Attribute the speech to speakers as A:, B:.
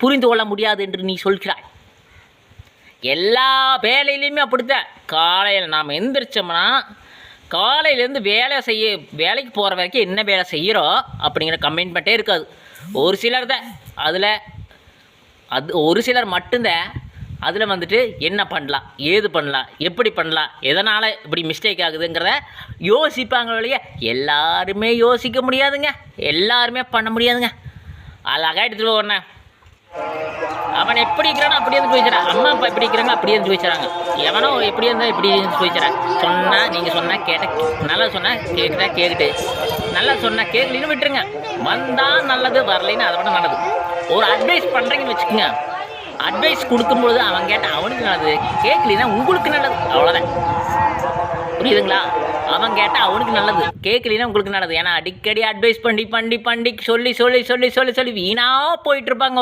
A: புரிந்து கொள்ள முடியாது என்று நீ சொல்கிறாய். எல்லா வேலையிலையுமே அப்படித்தான். காலையில் நாம் எந்திரிச்சோம்னா காலையிலேருந்து வேலைக்கு போகிற வரைக்கும் என்ன வேலை செய்கிறோம் அப்படிங்கிற கமெண்ட்மெண்ட்டே இருக்காது. ஒரு சிலர் தான் அதில் ஒரு சிலர் மட்டும்தான் அதில் வந்துட்டு என்ன பண்ணலாம், ஏது பண்ணலாம், எப்படி பண்ணலாம், எதனால் இப்படி மிஸ்டேக் ஆகுதுங்கிறத யோசிப்பாங்க வழியே. எல்லாருமே யோசிக்க முடியாதுங்க, எல்லாருமே பண்ண முடியாதுங்க. அழகாக எடுத்துகிட்டு போகிறேண்ணே. அவன் எப்படி இருக்கிறானோ அப்படியே இருந்து போயிடுறான். அம்மா அப்பா எப்படி இருக்கிறாங்க அப்படியே இருந்து போயிடுறாங்க. எவனோ எப்படி இருந்தால் இப்படி இருந்து போயிடுறான். சொன்னால் நீங்கள் சொன்னால் நல்லா சொன்னால் கேட்டுட்டு நல்லா சொன்னால் கேட்கலின்னு விட்டுருங்க. வந்தால் நல்லது, வரலைன்னு அதை விட நல்லது. ஒரு அட்வைஸ் பண்ணுறீங்கன்னு வச்சுக்கோங்க, அட்வைஸ் கொடுக்கும்பொழுது அவன் கேட்டால் அவனுக்கு நல்லது, கேட்கலின்னா உங்களுக்கு நல்லது, அவ்வளோதான். புரியுதுங்களா? அவன் கேட்டால் அவனுக்கு நல்லது, கேட்கலின்னா உங்களுக்கு நல்லது. ஏன்னா அடிக்கடி அட்வைஸ் பண்ணி சொல்லி வீணாக போயிட்டுருப்பாங்க.